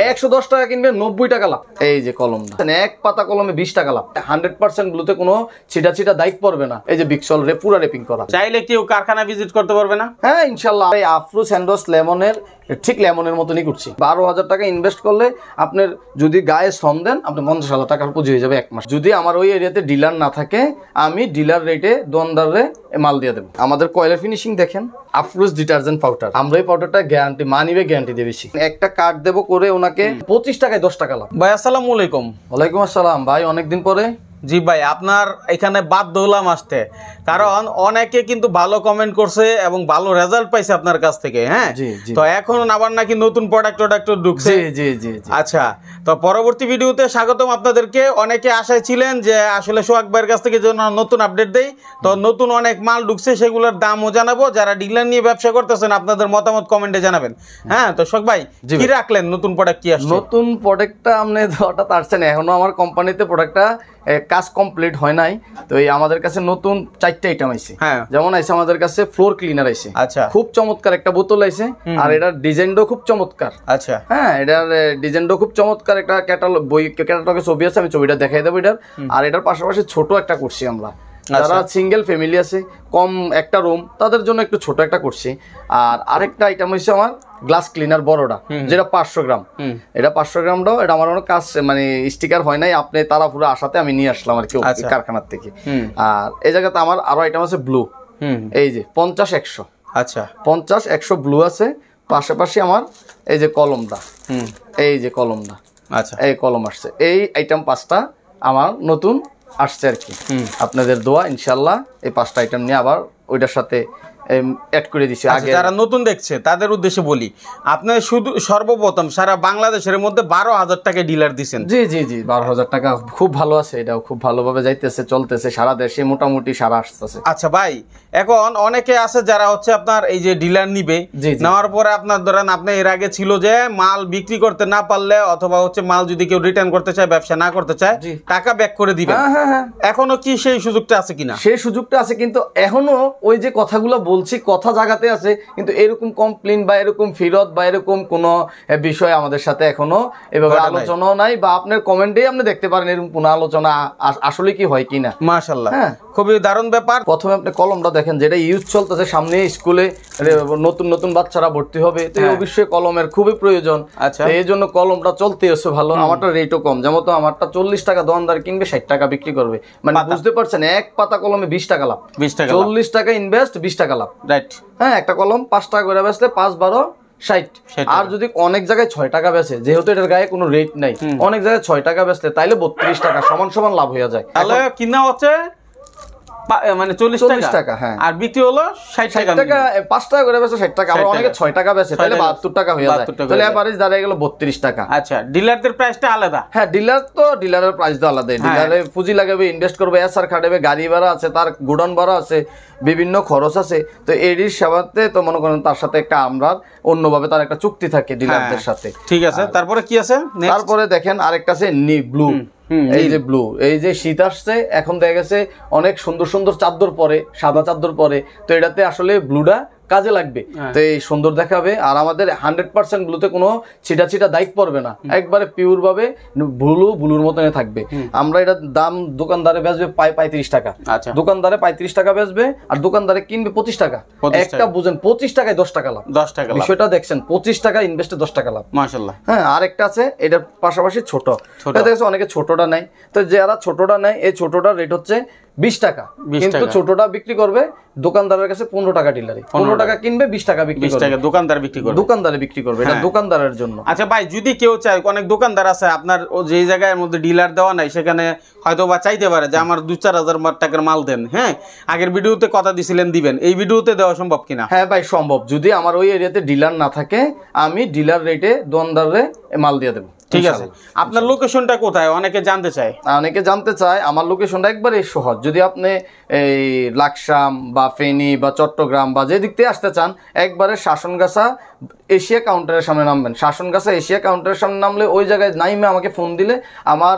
110 টাকা কিনবে 90 টাকা লাভ। এই যে কলম, এক পাতা কলমে 20 টাকা লাভ। 100% ব্লুতে কোনো ছিটা ছিটা দাগ পড়বে না। এই যে বিক্সল পুরো রেপিং করা। চাইলে কেউ কারখানা ভিজিট করতে পারবে না? হ্যাঁ ইনশাআল্লাহ। এই আফরো স্যান্ডোস লেমনের ঠিক লেমনের মতনই করছি। 12,000 টাকা ইনভেস্ট করলে আপনার যদি গায়ে শ্রম দেন আপনি 50,000 টাকার পুঁজি হয়ে যাবে 1 মাস। যদি আমার ওই এরিয়াতে ডিলার না থাকে আমি ডিলার রেটে দোকানদারে মাল দিয়ে দেবো। আমাদের কয়লার ফিনিশিং দেখেন, আফরোজ ডিটারজেন্ট পাউডার। আমরা এই পাউডারটা গ্যারান্টি মানিবে গ্যারান্টি দিয়ে বেশি। একটা কার্ড দেবো করে ওনাকে 25 টাকায় 10 টাকা লাভ। ভাই আসসালামু আলাইকুম। ওয়ালাইকুম আসসালাম ভাই, অনেকদিন পরে। জি ভাই, আপনার এখানে বাধ্য হলাম আসতে, কারণ অনেকে কিন্তু ভালো কমেন্ট করছে এবং ভালো রেজাল্ট পাইছে আপনার কাছ থেকে। হ্যাঁ, তো এখন আবার নাকি নতুন প্রোডাক্ট ঢুকছে। জি জি জি। আচ্ছা, তো পরবর্তী ভিডিওতে স্বাগতম আপনাদেরকে। অনেকে আশায় ছিলেন যে আসলে সোহাগ ভাইয়ের কাছ থেকে যেন নতুন আপডেট দেই, তো নতুন অনেক মাল ঢুকছে, সেগুলোর দামও জানাবো। যারা ডিলার নিয়ে ব্যবসা করতেছেন আপনাদের মতামত কমেন্টে জানাবেন। হ্যাঁ, তো সোহাগ ভাই কি রাখলেন, নতুন প্রোডাক্ট কি আসছে? নতুন প্রোডাক্টটা আপনি হঠাৎ আসছেন, এখনো আমার কোম্পানিতে প্রোডাক্টটা কাজ কমপ্লিট হয় নাই। তো এই আমাদের কাছে নতুন 4টা আইটেম আইছে। যেমন আইছে আমাদের কাছে ফ্লোর ক্লিনার আইছে। আচ্ছা, খুব চমৎকার একটা বোতল আইছে, আর এটার ডিজাইনটাও খুব চমৎকার। আচ্ছা, হ্যাঁ, এটার ডিজাইনটাও খুব চমৎকার। একটা ক্যাটালগে ছবি আছে, আমি ছবিটা দেখাই দেবো এটার। আর এটার পাশাপাশি ছোট একটা করছি আমরা, যারা সিঙ্গেল ফ্যামিলি আছে, কম একটা রুম, তাদের জন্য একটু ছোট একটা করছি। আর আরেকটা আইটেম হচ্ছে আমার গ্লাস ক্লিনার বড়টা, যেটা 500 গ্রাম। এটা 500 গ্রামটাও এটা আমার অনেক কাজ, মানে স্টিকার হয় নাই, আপনি তারা পুরো আসাতে আমি নিয়ে আসলাম আর কি কারখানার থেকে। আর এই জায়গাতে আমার আরো আইটেম আছে ব্লু। এই যে 50-100। আচ্ছা, 50-100 ব্লু আছে। পাশাপাশি আমার এই যে কলমটা, এই যে কলমটা, আচ্ছা এই কলম আসছে। এই আইটেম 5টা আমার নতুন আসছে আর কি। আপনাদের দোয়া ইনশাল্লাহ এই 5টা আইটেম নিয়ে আবার ওইটার সাথে অ্যাড করে দিছি। আগে যারা নতুন দেখছে তাদের উদ্দেশ্যে বলি, আপনি শুধু সর্বপ্রথম সারা বাংলাদেশের মধ্যে 12,000 টাকা ডিলার দিচ্ছেন। জি জি জি, 12,000 টাকা খুব ভালো আছে। এটাও খুব ভালোভাবে যাইতেছে, চলতেছে, সারা দেশে মোটামুটি সারা আসতেছে। আচ্ছা ভাই, এখন অনেকে আছে যারা হচ্ছে আপনার এই যে ডিলার নিবে, নেওয়ার পরে আপনার ধরেন আপনি এর আগে ছিল যে মাল বিক্রি করতে না পারলে অথবা হচ্ছে মাল যদি কেউ রিটার্ন করতে চায়, ব্যবসা না করতে চায়, টাকা ব্যাক করে দিবেন। এখনো কি সেই সুযোগটা আছে কিনা? সেই সুযোগটা আছে, কিন্তু এখনো ওই যে কথাগুলো বলছি কথা জায়গাতে আছে, কিন্তু এরকম কমপ্লেইন বা এরকম ফিরত বা এরকম কোনো বিষয় আমাদের সাথে এখনো এভাবে আলোচনাও নাই, বা আপনার কমেন্টেই আপনি দেখতে পারেন এরকম কোনো আলোচনা আসলে কি হয় কিনা। মাশাআল্লাহ, খুবই দারুণ ব্যাপার। প্রথমে আপনি কলমটা দেখেন, যেটা ইউজ চলতেছে, সামনে স্কুলে নতুন নতুন বাচ্চারা ভর্তি হবে, তো অবশ্যই কলমের খুবই প্রয়োজন। আচ্ছা, এই জন্য কলমটা চলতে আছে ভালো। আমারটা রেটও কম, যেমন তো আমারটা 40 টাকা দোকানদার কিনবে, 60 টাকা বিক্রি করবে। মানে বুঝতে পারছেন, এক পাতা কলমে 20 টাকা লাভ। 40 টাকা ইনভেস্ট, 20 টাকা লাভ। রাইট। হ্যাঁ, একটা কলম 5 টাকা করে বেচলে 5-12-60। আর যদি অনেক জায়গায় 6 টাকা বেচে, যেহেতু এটার গায়ে কোনো রেট নাই, অনেক জায়গায় 6 টাকা বেচলে তাইলে 32 টাকা সমান সমান লাভ হয়ে যায়। তাহলে কিনা হচ্ছে মানে 40 টাকা, হ্যাঁ, আর বিক্রি হলো 60 টাকা। 5 টাকা করে বেচে 60 টাকা, আবার অনেকে 6 টাকা বেচে, তাহলে 72 টাকা হয়ে যায়। তাহলে এভারেজ দাঁড়িয়ে গেল 32 টাকা। আচ্ছা, ডিলারদের প্রাইসটা আলাদা? হ্যাঁ, ডিলারের প্রাইস তো আলাদা। ডিলারে পুঁজি লাগাবে, ইনভেস্ট করবে, এসআর খাটাবে, গাড়ি ভাড়া আছে, তার গোডাউন ভাড়া আছে, বিভিন্ন খরচ আছে। তো এর সেবাতে তো মনে করেন তার সাথে একটা আমরা অন্যভাবে তার একটা চুক্তি থাকে ডিলারদের সাথে। ঠিক আছে, তারপরে কি আছে? তারপরে দেখেন আরেকটা আছে ব্লু। এই যে ব্লু, এই যে শীত আসছে, এখন দেখা গেছে অনেক সুন্দর সুন্দর চাদর পরে, সাদা চাদর পরে, তো এটাতে আসলে ব্লুটা কাজে লাগবে, তো এই সুন্দর দেখাবে। আর আমাদের 100% ব্লুতে কোনো ছিটা ছিটা দাগ পড়বে না, একবারে পিওর ভাবে ব্লুর মতনই থাকবে। আমরা এটার দাম দোকানদারে বেচবে 35 টাকা। আচ্ছা, দোকানদারে 35 টাকা বেচবে, আর দোকানদারে কিনবে 25 টাকা। একটা বুঝেন 25 টাকায় 10 টাকা লাভ। 10 টাকা বিষয়টা দেখছেন, 25 টাকা ইনভেস্টে 10 টাকা লাভ। মাশাআল্লাহ। হ্যাঁ, আরেকটা আছে এটার পাশাপাশি ছোট। দেখেছো অনেকে ছোটটা নেয়, তো যারা ছোটটা নেয়, এই ছোটটার রেট হচ্ছে 20 টাকা, কিন্তু ছোটটা বিক্রি করবে দোকানদারের কাছে 15 টাকা। ডিলারে 15 টাকা কিনবে, 20 টাকা বিক্রি করবে, দোকানদারে বিক্রি করবে। এটা দোকানদারের জন্য। আচ্ছা ভাই, যদি কেউ চায়, অনেক দোকানদার আছে আপনার যে জায়গার মধ্যে ডিলার দেওয়া নাই, সেখানে হয়তো বা চাইতে পারে যে আমার 2-4 হাজার টাকার মাল দেন। হ্যাঁ, আগের ভিডিওতে কথা দিছিলেন দিবেন, এই ভিডিওতে দেওয়া সম্ভব কিনা? হ্যাঁ ভাই, সম্ভব। যদি আমার ওই এরিয়াতে ডিলার না থাকে, আমি ডিলার রেটে দোকানদারে মাল দিয়ে দেবো। ঠিক আছে, আপনার লোকেশনটা কোথায়? অনেকে জানতে চায়। আমার লোকেশনটা একবারে সহজ। যদি আপনি এই লাকসাম বা ফেনী বা চট্টগ্রাম বা যে দিক থেকে আসতে চান, একবারে শাসনগাছা এশিয়া কাউন্টারের সামনে নামবেন। শাসনগাছা এশিয়া কাউন্টারের সামনে নামলে ওই জায়গায় নাইমে আমাকে ফোন দিলে আমার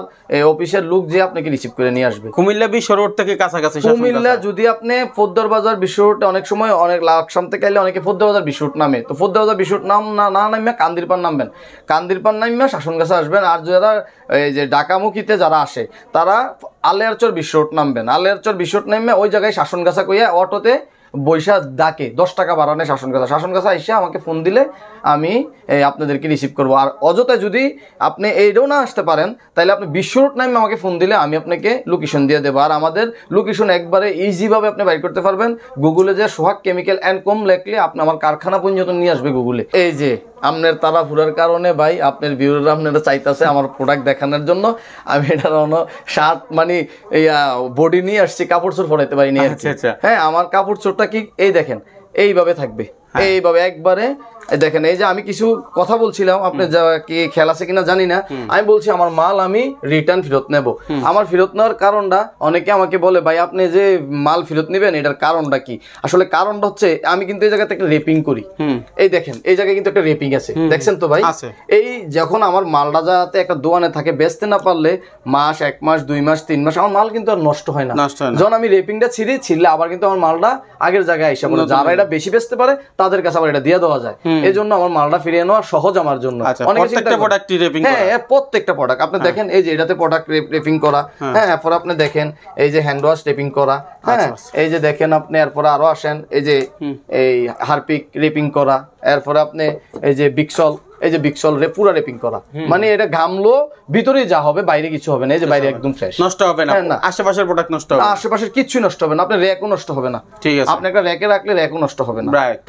অফিসের লোক যে আপনাকে রিসিভ করে নিয়ে আসবে। কুমিল্লা বিশ্ব রোড থেকে কাছাকাছি। কুমিল্লা যদি আপনি ফোদ্দার বাজার বিশ্ব রোডে, অনেক সময় অনেক লাকসাম থেকে এলে অনেকে ফোদ্দার বাজার বিশ্ব রোড নামে, তো ফোদ্দার বাজার বিশ্ব রোড না নামে কান্দিরপান নামবেন, কান্দিরপান নামে শাসনগাছা আসবেন। আর যারা এই যে ঢাকামুখীতে যারা আসে তারা আলেয়ারচর বিশ্ব রোড নামবেন, আলেয়ারচর বিশ্ব রোড নামে ওই জায়গায় শাসনগাছা কইয়া অটোতে বৈশা ডাকে 10 টাকা বাড়ানে শাসনগাছা এসে আমাকে ফোন দিলে আমি আপনাদেরকে রিসিভ করবো। আর অযথায় যদি আপনি এইটাও না আসতে পারেন তাহলে আপনি বিশ্ব রোড নামে আমাকে ফোন দিলে আমি আপনাকে লোকেশন দিয়ে দেবো। আর আমাদের লোকেশন একবারে ইজিভাবে আপনি বাইর করতে পারবেন। গুগলে যে সোহাগ কেমিক্যাল অ্যান্ড কোম লেখলে আপনি আমার কারখানা পর্যন্ত নিয়ে আসবে গুগলে। এই যে আপনার তাড়াহুড়ার কারণে ভাই আপনার ভিউরা আপনারা চাইতেছে আমার প্রোডাক্ট দেখানোর জন্য, আমি এটার শার্ট মানে বডি নিয়ে আসছি, কাপড় চোর পরাইতে পারিনি। হ্যাঁ, আমার কাপড় চোরটা কি এই দেখেন এইভাবে থাকবে, এইভাবে একবারে দেখেন। এই যে আমি কিছু কথা বলছিলাম, আপনি কি খেয়াল আছে কিনা জানি না, আমি বলছি আমার মাল আমি রিটার্ন ফেরত নেব। আমার ফেরত নেওয়ার কারণটা অনেকে আমাকে বলে ভাই আপনি যে মাল ফেরত নেবেন এটার কারণটা কি? আসলে কারণটা হচ্ছে আমি কিন্তু এই জায়গাতে একটা রেপিং করি। এই দেখেন এই জায়গায় কিন্তু একটা রেপিং আছে, দেখছেন তো ভাই? এই যখন আমার মালটা যাতে একটা দোকানে থাকে, বেচতে না পারলে মাস 1 মাস 2 মাস 3 মাস আমার মাল কিন্তু আর নষ্ট হয় না। যখন আমি রেপিংটা ছিঁড়লে আবার কিন্তু আমার মালটা আগের জায়গায় আইসা পড়ে। যারা এটা বেশি বেচতে পারে তাদের কাছে আবার এটা দিয়ে দেওয়া যায়। এই জন্য আমার মালটা ফিরিয়ে নেওয়া সহজ আমার জন্য। প্রত্যেকটা প্রোডাক্টই রেপিং করা। হ্যাঁ, প্রত্যেকটা প্রোডাক্ট আপনি দেখেন এই যে এটাতে প্রোডাক্ট রেপিং করা। হ্যাঁ, এরপর আপনি দেখেন এই যে হ্যান্ড ওয়াশ রেপিং করা। হ্যাঁ, এই যে দেখেন আপনি এরপর আরো আসেন এই যে এই হারপিক রেপিং করা। এরপর আপনি এই যে বিক্সল, এই যে বিক্সল পুরা রেপিং করা, মানে এটা ঘামলো ভিতরে যা হবে বাইরে কিছু হবে না। এই যে বাইরে একদম ফ্রেশ, নষ্ট হবে না, আশেপাশের প্রোডাক্ট নষ্ট হবে না, আশেপাশের কিছু নষ্ট হবে না, আপনার র‍্যাকও নষ্ট হবে না। ঠিক আছে, আপনি একটা র‍্যাকে রাখলে র‍্যাকও নষ্ট হবে না। রাইট,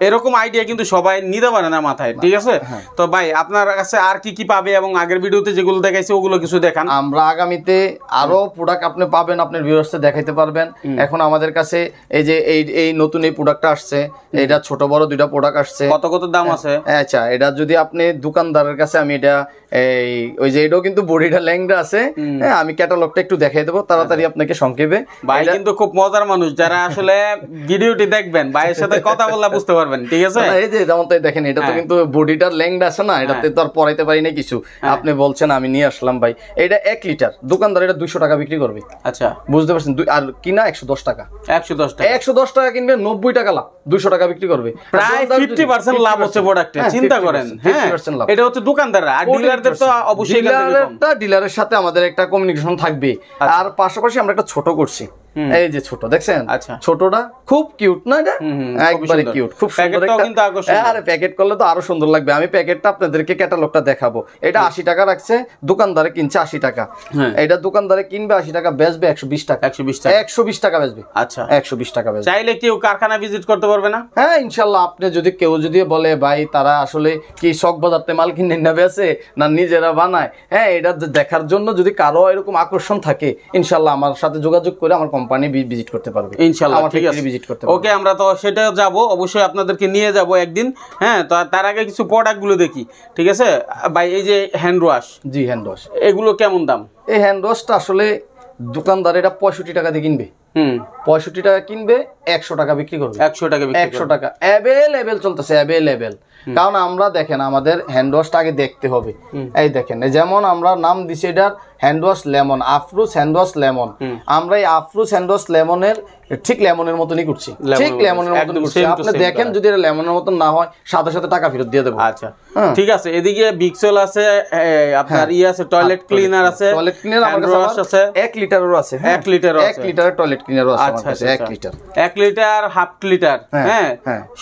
এরকম আইডিয়া কিন্তু সবাই নিতে পারে না মাথায়। ঠিক আছে, তো ভাই আপনার কাছে আর কি কি পাবে এবং আগের ভিডিওতে যেগুলো দেখাইছে ওগুলো কিছু দেখান। আমরা আগামীতে আরো প্রোডাক্ট আপনি পাবেন, আপনার ভিউয়ার্সদের দেখাইতে পারবেন। এখন আমাদের কাছে এই যে এই নতুন এই প্রোডাক্টটা আসছে, এটা ছোট বড় দুইটা প্রোডাক্ট আসছে। কত কত দাম আছে? আচ্ছা, এটা যদি আপনি দোকানদারের কাছে আমি এটা ওই যে এটাও কিন্তু বডিটা ল্যাংড়া আছে। হ্যাঁ, আমি ক্যাটালগটা একটু দেখাই দেবো তাড়াতাড়ি আপনাকে সংক্ষেপে। ভাই কিন্তু খুব মজার মানুষ, যারা আসলে ভিডিওটি দেখবেন ভাইয়ের সাথে কথা বললে বুঝতে পারবেন। ঠিক আছে, এই যে যেমন তাই দেখেন এটা তো কিন্তু বডিটার ল্যাংড়া আছে না, এটাতে তো আর পরাইতে পারি না কিছু। আপনি বলছেন আমি নিয়ে আসলাম ভাই, এটা 1 লিটার, দোকানদার এটা 200 টাকা বিক্রি করবে। আচ্ছা, বুঝতে পারছেন? আর কিনা 110 টাকা। 110 টাকা কিনবে, 90 টাকা লাভ, 200 টাকা বিক্রি করবে, প্রায় 50% লাভ হচ্ছে প্রোডাক্টে। চিন্তা করেন, হ্যাঁ, এটা হচ্ছে দোকানদার। আর ডিলারদের তো অবশ্যই ডিলারের সাথে আমাদের একটা কমিউনিকেশন থাকবে। আর পাশাপাশি আমরা একটা ছোট করছি, এই যে ছোট দেখছেন, ছোটটা খুব কিউট না? এটা একবারে কিউট, খুব সুন্দর একটা। আরে প্যাকেট করলে তো আরো সুন্দর লাগবে। আমি প্যাকেটটা আপনাদেরকে ক্যাটালগটা দেখাবো। এটা 80 টাকা রাখছে, দোকানদারে কিনছে 80 টাকা। এটা দোকানদারে কিনবে 80 টাকা, বেচবে 120 টাকা। 120 টাকা বেচবে। আচ্ছা, 120 টাকা বেচবে। চাইলে কেউ কারখানা ভিজিট করতে পারবে না? হ্যাঁ, ইনশাআল্লাহ। আপনি যদি কেউ যদি বলে ভাই তারা আসলে কি শখ বাজারতে মাল কিনে না বেচে না নিজেরা বানায়, হ্যাঁ, এটা দেখার জন্য যদি কারো এরকম আকর্ষণ থাকে ইনশাআল্লাহ আমার সাথে যোগাযোগ করে আমার কোম্পানি ভিজিট করতে পারবে ইনশাআল্লাহ। ঠিক আছে, ভিজিট করতে পারবে। ওকে, আমরা তো সেটা যাব, অবশ্যই আপনাদেরকে নিয়ে যাব একদিন। হ্যাঁ, তো তার আগে কিছু প্রোডাক্ট গুলো দেখি। ঠিক আছে ভাই, এই যে হ্যান্ড ওয়াশ। জি, হ্যান্ড ওয়াশ এগুলো কেমন দাম? এই হ্যান্ড ওয়াশটা আসলে দোকানদার এটা 65 টাকা দিয়ে কিনবে। 65 টাকা কিনবে, 100 টাকা বিক্রি করবে। 100 টাকা, 100 টাকা অ্যাভেলেবেল চলতেছে, অ্যাভেলেবেল। কারণ আমরা দেখেন আমাদের হ্যান্ড ওয়াশটা আগে দেখতে হবে। এই দেখেন, যেমন আমরা নাম দিছি এটার hand wash lemon, Afruz hand wash lemon. আমরা এই আফরুজ হ্যান্ড ওয়াশ লেমনের ঠিক লেমনের মতনই করছি, ঠিক লেমনের মতন করছি। আপনি দেখেন যদি এটা লেমনের মতন না হয় সাথে সাথে টাকা ফেরত দিয়ে দেবো। আচ্ছা, ঠিক আছে। এদিকে বিক্সল আছে, আপনার আছে, টয়লেট ক্লিনার আছে। টয়লেট ক্লিনার আমার কাছে আছে, 1 লিটারেরও আছে। 1 লিটার, 1 লিটারের টয়লেট ক্লিনারও আছে আমার কাছে। 1 লিটার, 1 লিটার, হাফ লিটার, হ্যাঁ,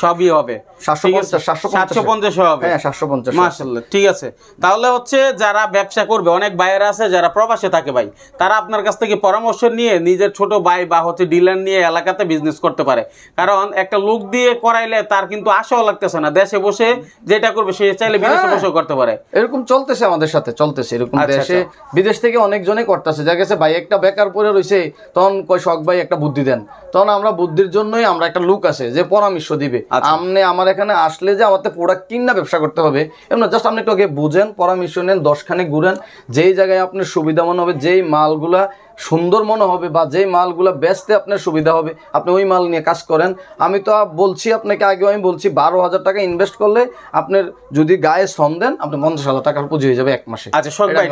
সবই হবে। 750 হবে। হ্যাঁ, 750। মাশাআল্লাহ, ঠিক আছে। তাহলে হচ্ছে যারা ব্যবসা করবে, অনেক বাইরে আছে যারা প্রবাসে থাকে ভাই, তারা আপনার কাছ থেকে পরামর্শ নিয়ে নিজের ছোট ভাই বা হচ্ছে ডিলার নিয়ে এলাকাতে বিজনেস করতে পারে। কারণ একটা লোক দিয়ে করাইলে তার কিন্তু আশাও লাগতেছে না, দেশে বসে যেটা করবে সে চাইলে বিদেশে বসেও করতে পারে। এরকম চলতেছে আমাদের সাথে, চলতেছে এরকম। দেশে বিদেশ থেকে অনেকজনে করতেছে, যা গেছে ভাই একটা বেকার পড়ে রইছে, তখন কয় শখ ভাই একটা বুদ্ধি দেন। তখন আমরা বুদ্ধির জন্যই আমরা একটা লোক আছে যে পরামর্শ দিবে। আপনি আমার এখানে আসলে যে আমাদের প্রোডাক্ট কিনা ব্যবসা করতে হবে এমন জাস্ট আপনি একটু আগে বুঝেন, পরামর্শ নেন, 10 খানে ঘুরেন, যেই জায়গায় আপনার সুবিধা মনে হবে, যেই মালগুলা সুন্দর মনে হবে বা যে মালগুলা বেচতে আপনার সুবিধা হবে আপনি ওই মাল নিয়ে কাজ করেন। আমি তো বলছি আপনাকে, আগেও আমি বলছি 12,000 টাকা ইনভেস্ট করলে আপনার যদি গায়ে শ্রম দেন আপনি 50,000 টাকার পুঁজি হয়ে যাবে 1 মাসে। আচ্ছা শোক ভাই,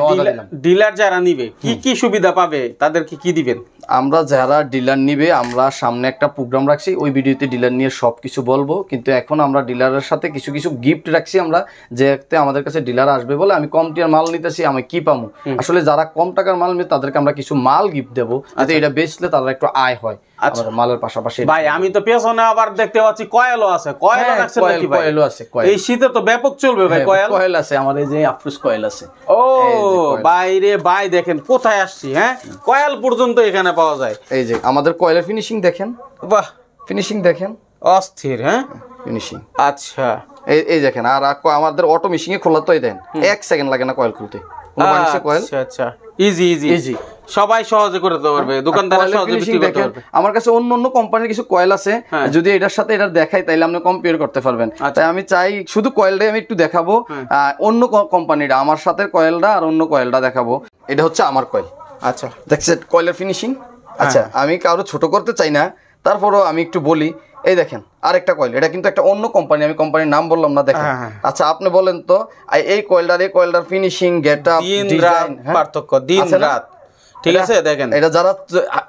ডিলার যারা নিবে কি কি সুবিধা পাবে, তাদেরকে কি দিবেন? আমরা যারা ডিলার নিবে আমরা সামনে একটা প্রোগ্রাম রাখছি, ওই ভিডিওতে ডিলার নিয়ে সবকিছু বলবো, কিন্তু এখন আমরা ডিলারের সাথে কিছু কিছু গিফট রাখছি আমরা, যেতে আমাদের কাছে ডিলার আসবে বলে আমি কম টিয়ার মাল নিতেছি আমি কি পাবো, আসলে যারা কম টাকার মাল নিবে তাদেরকে আমরা কিছু মাল গিফট দেবো, যাতে এটা বেচলে তারা একটু আয় হয় আমাদের মালের পাশাপাশি। ভাই আমি তো পেছনে আবার দেখতে পাচ্ছি কয়েলও আছে, কয়েলও রাখছেন নাকি ভাই? কয়েলও আছে, এই শীতে তো ব্যাপক চলবে ভাই কয়েল। কয়েল আছে আমার, এই যে আফরোজ কয়েল আছে। ও ভাই রে ভাই, দেখেন কোথায় আসছি, হ্যাঁ কয়েল পর্যন্ত এখানে পাওয়া যায়। এই যে আমাদের কয়েলের ফিনিশিং দেখেন, বাহ ফিনিশিং দেখেন, অস্থির। হ্যাঁ ফিনিশিং। আচ্ছা এই দেখেন, আর আমাদের অটো মেশিনে খোলা তো দেন 1 সেকেন্ড লাগে না কয়েল খুলতে। আচ্ছা আচ্ছা, ইজি ইজি ইজি, সবাই সহজে করতে পারবে, দোকানদাররা সহজে বিক্রি করতে পারবে। আমার কাছে অন্য অন্য কোম্পানির কিছু কয়েল আছে, যদি এটার সাথে এটা দেখাই তাইলে আপনি কম্পেয়ার করতে পারবেন। তাই আমি চাই শুধু কয়েলটাই আমি একটু দেখাবো, অন্য কোম্পানিটা আমার সাথে কয়েলটা আর অন্য কয়েলটা দেখাবো। এটা হচ্ছে আমার কয়েল। আচ্ছা দেখছেন কয়েলের ফিনিশিং। আচ্ছা আমি কারো ছোট করতে চাই না, তারপরও আমি একটু বলি। এই দেখেন আরেকটা কয়েল, এটা কিন্তু একটা অন্য কোম্পানি, আমি কোম্পানির নাম বললাম না, দেখেন। আচ্ছা আপনি বলেন তো এই কয়েলটার ফিনিশিং, গেটআপ, ডিজাইন পার্থক্য দিন রাত, ঠিক আছে। দেখেন এটা যারা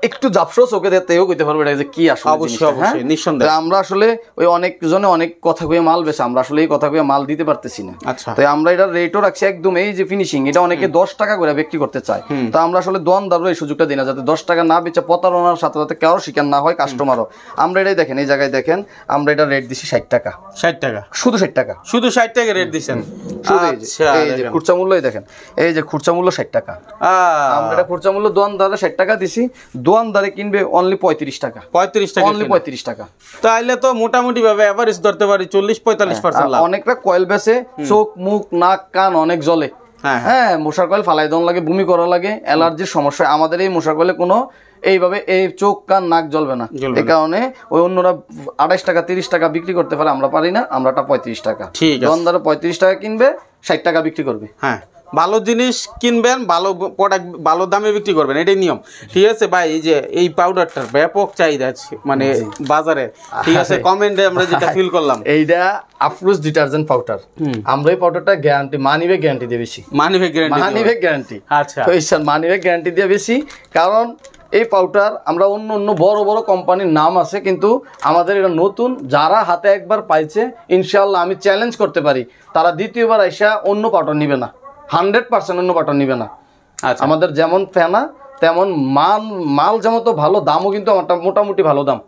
একটু জাপসো চোখে দেখতেও কইতে পারবে এটা যে কি আসলে। অবশ্যই অবশ্যই, নিঃসন্দেহে। আমরা আসলে ওই অনেক জনে অনেক কথা কইয়া মাল বেচে, আমরা আসলে এই কথা কইয়া মাল দিতে পারতেছি না। আচ্ছা তো আমরা এটা রেটও রাখছি একদম, এই যে ফিনিশিং এটা অনেকে 10 টাকা করে বিক্রি করতে চায়, তো আমরা আসলে দোকানদারও এই সুযোগটা দিই না, যাতে 10 টাকা না বেচে প্রতারণার সাথে সাথে কারো শিকার না হয় কাস্টমারও। আমরা এটাই দেখেন, এই জায়গায় দেখেন আমরা এটা রেট দিছি 60 টাকা। 60 টাকা, শুধু 60 টাকা, শুধু 60 টাকা রেট দিছেন। আচ্ছা এই যে খুচরা মূল্যই দেখেন, এই যে খুচরা মূল্য 60 টাকা। আমরা এটা খুচরা মূল্য দোকানদারে 60 টাকা দিছি, দোকানদারে কিনবে অনলি 35 টাকা। 35 টাকা, অনলি 35 টাকা। তাইলে তো মোটামুটি ভাবে এভারেজ ধরতে পারি 40-45% লাভ। অনেকটা কয়েল বেচে চোখ মুখ নাক কান অনেক জ্বলে, হ্যাঁ মশার কয়েল ফালাই দেওয়া লাগে, বমি করা লাগে, অ্যালার্জির সমস্যা। আমাদের এই মশার কয়েলে কোনো এইভাবে এই চোখ কান নাক জ্বলবে না, এই কারণে ওই অন্যরা 28 টাকা 30 টাকা বিক্রি করতে পারে, আমরা পারি না, আমরাটা 35 টাকা। দোকানদার 35 টাকা কিনবে, 60 টাকা বিক্রি করবে। হ্যাঁ ভালো জিনিস কিনবেন, ভালো প্রোডাক্ট ভালো দামে বিক্রি করবেন, এটাই নিয়ম, ঠিক আছে ভাই। এই যে এই পাউডারটার ব্যাপক চাহিদা আছে মানে বাজারে, ঠিক আছে। কমেন্টে আমরা যেটা ফিল করলাম, এইটা আফরোজ ডিটারজেন্ট পাউডার। আমরা এই পাউডারটা গ্যারান্টি, মানিব্যাগ গ্যারান্টি দিয়ে বেশি, মানিব্যাগ গ্যারান্টি। আচ্ছা মানিব্যাগ গ্যারান্টি দিয়ে বেশি, কারণ এই পাউডার আমরা অন্য অন্য বড় বড় কোম্পানির নাম আছে, কিন্তু আমাদের এটা নতুন, যারা হাতে একবার পাইছে ইনশাআল্লাহ আমি চ্যালেঞ্জ করতে পারি তারা দ্বিতীয়বার আইসা অন্য পাউডার নিবে না, 100% অন্য পাউডার নিবে না। আমাদের যেমন ফেনা তেমন মাল যেমন তো ভালো, দামও কিন্তু আমারটা মোটামুটি ভালো দাম।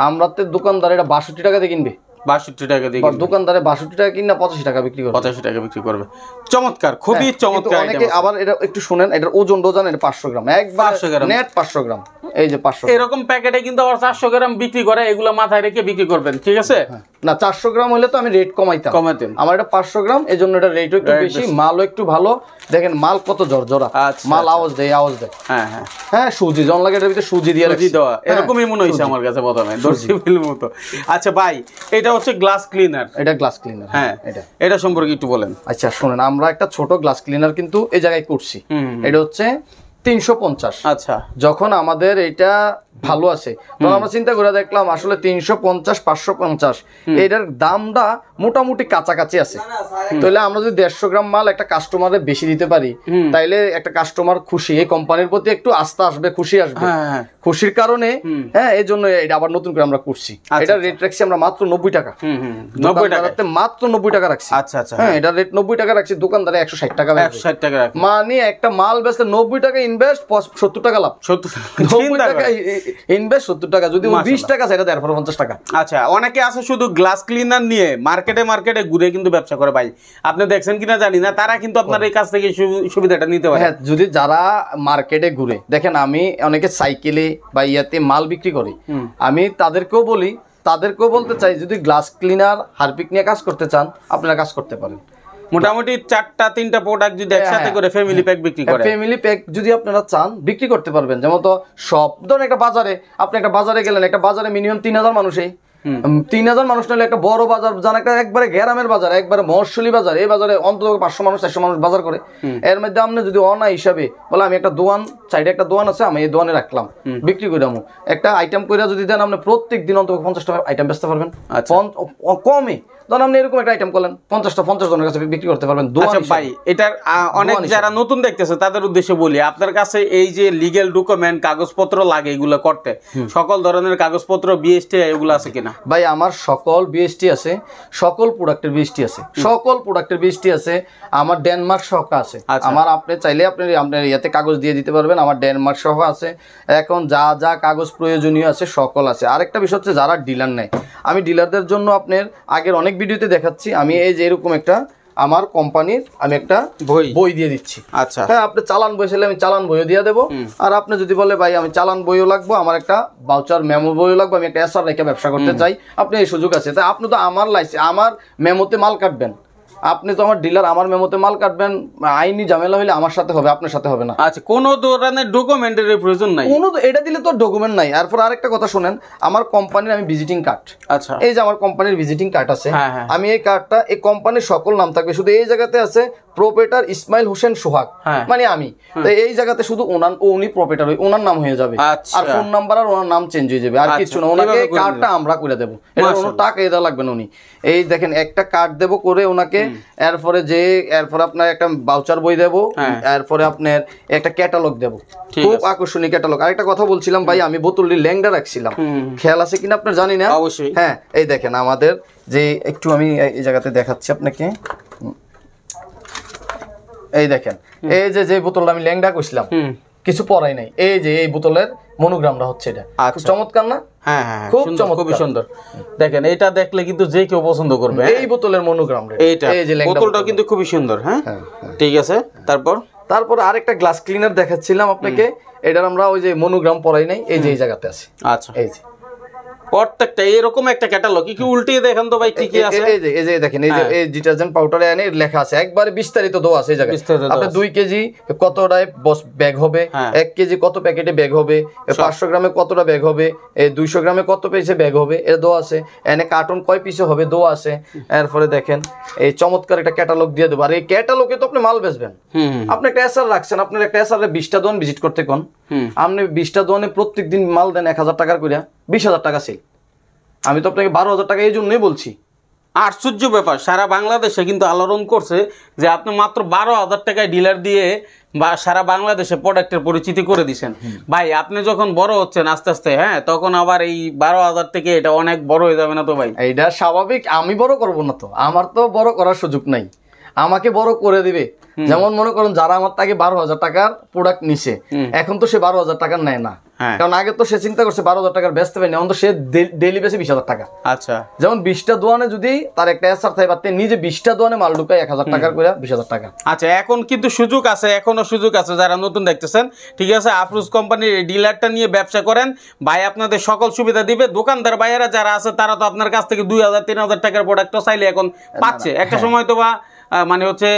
আমরা তো দোকানদার এটা 62 টাকা দিয়ে কিনবে, 62 টাকা দিয়ে দোকানদারে 62 টাকা কিনা 85 টাকা বিক্রি করবে, 85 টাকা বিক্রি করবে। চমৎকার, খুবই চমৎকার। অনেকে আবার এটা একটু শুনেন, এটার ওজন ডোজান এটা 500 গ্রাম, একবার 500 গ্রাম নেট 500 গ্রাম। এই যে 500 এরকম প্যাকেটে কিন্তু আবার 400 গ্রাম বিক্রি করে, এগুলো মাথায় রেখে বিক্রি করবেন, ঠিক আছে। না 400 গ্রাম হলে তো আমি রেট কমাইতাম, আমার এটা 500 গ্রাম, এজন্য এটা রেটও একটু বেশি, মালও একটু ভালো। দেখেন মাল কত জর্জরা, মাল আওয়াজ দেয়। হ্যাঁ হ্যাঁ হ্যাঁ, সুজি জন লাগে, এটার ভিতরে সুজি দিয়ে দেওয়া, এরকমই মনে হইছে আমার কাছে প্রথমে, দর্শিল মতো। আচ্ছা ভাই, এটা হচ্ছে গ্লাস ক্লিনার। এটা গ্লাস ক্লিনার, হ্যাঁ এটা সম্পর্কে একটু বলেন। আচ্ছা শুনেন, আমরা একটা ছোট গ্লাস ক্লিনার কিন্তু এই জায়গায় করছি, এটা হচ্ছে 350। আচ্ছা যখন আমাদের এটা ভালো আছে তখন আমরা চিন্তা করে দেখলাম আসলে 350 550 এটার দামটা মোটামুটি কাছাকাছি আছে, তাহলে আমরা যদি 150 গ্রাম মাল একটা কাস্টমারের বেশি দিতে পারি তাইলে একটা কাস্টমার খুশি, এই কোম্পানির প্রতি একটু আস্থা আসবে, খুশি আসবে, খুশির কারণে হ্যাঁ এই জন্য এটা আবার নতুন করে আমরা করছি। এটা রেট রাখছি আমরা মাত্র 90 টাকা, 90 টাকাতে মাত্র 90 টাকা রাখছি। আচ্ছা আচ্ছা হ্যাঁ এটা রেট 90 টাকা রাখছি, দোকানদারে 160 টাকা, 160 টাকা মানে একটা মাল বেচলে 90 টাকা ইনভেস্ট 70 টাকা লাভ, 90 টাকা ইনভেস্ট 70 টাকা, যদি 20 টাকা সেটা 50 টাকা। আচ্ছা অনেকে আছে শুধু গ্লাস ক্লিনার নিয়ে মার্কেটে ঘুরে কিন্তু ব্যবসা করে ভাই, আপনি দেখছেন কিনা জানি না, তারা কিন্তু আপনার এই কাছ থেকে সুবিধাটা নিতে পারে। হ্যাঁ যদি যারা মার্কেটে ঘুরে দেখেন, আমি অনেকে সাইকেলে বা ইয়াতে মাল বিক্রি করি, আমি তাদেরকেও বলতে চাই যদি গ্লাস ক্লিনার হারপিক নিয়ে কাজ করতে চান আপনারা কাজ করতে পারেন। মোটামুটি 4টা-3টা প্রোডাক্ট যদি একসাথে করে ফ্যামিলি প্যাক বিক্রি করে, ফ্যামিলি প্যাক যদি আপনারা চান বিক্রি করতে পারবেন। যেমন তো সব ধরনের একটা বাজারে, আপনি একটা বাজারে গেলেন, একটা বাজারে মিনিমাম 3000 মানুষই 3000 মানুষ নিলে একটা বড় বাজার জান, একটা একবারে গ্রামের বাজার, একবারে মহর্ষলী বাজার, এই বাজারে অন্তত 500 মানুষ 400 মানুষ বাজার করে। এর মধ্যে আপনি যদি অনা হিসাবে বলে আমি একটা দোকান সাইডে একটা দোকান আছে, আমি এই দোকানে রাখলাম বিক্রি করে দামো, একটা আইটেম করে যদি দেন আপনি প্রত্যেক দিন অন্তত 50টা আইটেম বেচতে পারবেন কমে। ধরুন আপনি এরকম একটা আইটেম করলেন 50 জনের কাছে বিক্রি করতে পারবেন। ভাই এটার অনেক যারা নতুন দেখতেছে তাদের উদ্দেশ্যে বলি, আপনার কাছে এই যে লিগ্যাল ডকুমেন্ট কাগজপত্র লাগে এগুলো করতে, সকল ধরনের কাগজপত্র বিএসটি এগুলো আছে কিনা? ভাই আমার সকল বিএসটি আছে, সকল প্রোডাক্টের বিএসটি আছে, সকল প্রোডাক্টের বিএসটি আছে, আমার ডেনমার্ক সহ আছে। আমার আপনি চাইলে আপনার ইয়াতে কাগজ দিয়ে দিতে পারবেন, আমার ডেনমার্ক সহ আছে। এখন যা যা কাগজ প্রয়োজনীয় আছে সকল আছে। আরেকটা বিষয় হচ্ছে যারা ডিলার নেয়, আমি ডিলারদের জন্য আপনার আগের অনেক ভিডিওতে দেখাচ্ছি, আমি এই যে এরকম একটা আমার কোম্পানির আমি একটা বই দিয়ে দিচ্ছি। আচ্ছা হ্যাঁ, আপনি চালান বই চাইলে আমি চালান বইও দিয়ে দেবো। আর আপনি যদি বলে ভাই আমি চালান বইও লাগবো, আমার একটা ভাউচার মেমো বইও লাগবে, আমি একটা এসআর রেখে ব্যবসা করতে চাই, আপনি এই সুযোগ আছে। তাই আপনি তো আমার আমার মেমোতে মাল কাটবেন, আপনি তো আমার ডিলার, আমার মেমোতে মাল কাটবেন, আইনি ঝামেলা হলে আমার সাথে হবে, আপনার সাথে হবে না। আচ্ছা, কোনো ধরনের ডকুমেন্টের প্রয়োজন নাই? কোনো এটা দিলে তো ডকুমেন্ট নাই। এরপর আরেকটা কথা শুনেন, আমার কোম্পানির আমি ভিজিটিং কার্ড, আচ্ছা এই যে আমার কোম্পানির ভিজিটিং কার্ড আছে, আমি এই কার্ডটা এই কোম্পানির সকল নাম থাকবে, শুধু এই জায়গাতে আছে প্রোপ্রাইটার ইসমাইল হোসেন সোহাগ, মানে আমি। তো এই জায়গাতে শুধু উনি প্রোপ্রাইটার, ওনার নাম হয়ে যাবে, আর ফোন নাম্বার আর ওনার নাম চেঞ্জ হয়ে যাবে, আর কিছু না। ওনাকে কার্ডটা আমরা করে দেবো, এটা কোনো টাকা দেওয়া লাগবে না। উনি এই দেখেন একটা কার্ড দেবো করে ওনাকে, এরপরে এরপরে আপনার একটা ভাউচার বই দেবো, এরপরে আপনার একটা ক্যাটালগ দেবো, খুব আকর্ষণীয় ক্যাটালগ। আরেকটা কথা বলছিলাম ভাই, আমি বোতলটি ল্যাংডা রাখছিলাম, খেয়াল আছে কিনা আপনার জানি না। অবশ্যই। হ্যাঁ, এই দেখেন আমাদের যে একটু আমি এই জায়গাতে দেখাচ্ছি আপনাকে, এই দেখেন এই যে বোতলটা আমি ল্যাংডা করছিলাম, কিছু পরাই নাই, এই যে এই বোতলের মনোগ্রামটা হচ্ছে এটা, চমৎকার না? হ্যাঁ হ্যাঁ, খুব চমৎকার, খুবই সুন্দর। দেখেন এটা দেখলে কিন্তু যে কেউ পছন্দ করবে, এই বোতলের মনোগ্রাম, এইটা এই যে বোতলটা কিন্তু খুবই সুন্দর। হ্যাঁ ঠিক আছে, তারপর আরেকটা গ্লাস ক্লিনার দেখাচ্ছিলাম আপনাকে, এটার আমরা ওই যে মনোগ্রাম পরাই নাই, এই যে এই জায়গাতে আছে। আচ্ছা, এই যে প্রত্যেকটা এরকম একটা ক্যাটালগ, কি উল্টিয়ে দেখেন তো ভাই কি কি আছে। এই যে দেখেন, এই যে এই ডিটারজেন্ট পাউডারে এনে লেখা আছে, একবারে বিস্তারিত দেওয়া আছে এই জায়গায়। আপনি 2 কেজি কতটায় ব্যাগ হবে, 1 কেজি কত প্যাকেটে ব্যাগ হবে, 500 গ্রামে কতটা ব্যাগ হবে, 200 গ্রামে কত পিসে ব্যাগ হবে, এটা দেওয়া আছে। এনে কার্টন কয় পিসে হবে দেওয়া আছে। এরপরে দেখেন এই চমৎকার একটা ক্যাটালগ দিয়ে দেবো। আর এই ক্যাটালগে তো আপনি মাল বেচবেন, আপনি একটা এসআর রাখছেন, আপনার একটা এসআর 20টা দোকান ভিজিট করতে কোন, আপনি 20টা দোকানে প্রত্যেকদিন মাল দেন 1000 টাকার করে, 20,000 টাকা সেল। আমি তো আপনাকে 12,000 টাকা এই জন্যই বলছি। আশ্চর্য ব্যাপার, সারা বাংলাদেশে কিন্তু আলোড়ন করছে যে আপনি মাত্র 12,000 টাকায় ডিলার দিয়ে বা সারা বাংলাদেশে প্রোডাক্টের পরিচিতি করে দিচ্ছেন। ভাই আপনি যখন বড় হচ্ছেন আস্তে আস্তে, হ্যাঁ, তখন আবার এই 12,000 থেকে এটা অনেক বড় হয়ে যাবে না তো ভাই? এইটা স্বাভাবিক, আমি বড় করব না তো, আমার তো বড় করার সুযোগ নাই, আমাকে বড় করে দিবে। যেমন মনে করুন যারা আমার থেকে 12,000 টাকার প্রোডাক্ট নিছে, এখন তো সে 12,000 টাকার নেয় না, কারণ আগে তো সে চিন্তা করছে 12,000 টাকার বেচতে পারেনি, এখন তো সে ডেইলি বেচে 20,000 টাকা। আচ্ছা, যেমন 20টা দোকানে যদি তার একটা এসআর থাকে, পারতে নিজে 20টা দোকানে মাল ঢুকায় 1,000 টাকার করে 20,000 টাকা। আচ্ছা, এখন কিন্তু সুযোগ আছে, এখনো সুযোগ আছে যারা নতুন দেখতেছেন, ঠিক আছে, আফরোজ কোম্পানির এই ডিলারটা নিয়ে ব্যবসা করেন, ভাই আপনাদের সকল সুবিধা দিবে। দোকানদার ভাইয়েরা যারা আছে তারা তো আপনার কাছ থেকে 2,000-3,000 টাকার প্রোডাক্ট চাইলে এখন পাচ্ছে, একটা সময় তো বা মানে হচ্ছে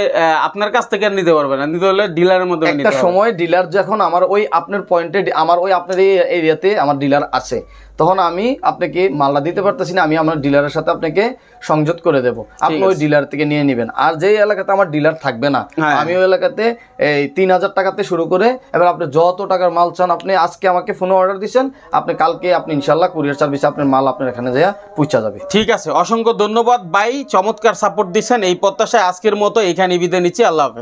আপনার কাছ থেকে নিতে পারবে না, নিতে হলে ডিলারের মধ্যে একটা সময় ডিলার যখন আমার ওই আপনার পয়েন্টে, আমার ওই আপনার এই এরিয়াতে আমার ডিলার আছে, তখন আমি আপনাকে মালটা দিতে পারতেছি না, আমি আমার ডিলারের সাথে আপনাকে সংযোগ করে দেবো, আপনি ওই ডিলার থেকে নিয়ে নেবেন। আর যেই এলাকাতে আমার ডিলার থাকবে না, আমি ওই এলাকাতে এই 3,000 টাকাতে শুরু করে, এবার আপনি যত টাকার মাল চান, আপনি আজকে আমাকে ফোনে অর্ডার দিচ্ছেন, আপনি কালকে আপনি ইনশাল্লাহ কুরিয়ার সার্ভিসে আপনার মাল আপনার এখানে যাওয়া পৌঁছা যাবে। ঠিক আছে, অসংখ্য ধন্যবাদ ভাই, চমৎকার সাপোর্ট দিচ্ছেন, এই প্রত্যাশায় আজকের মতো এখানে বিদায় নিচ্ছি। আল্লাহ হাফেজ।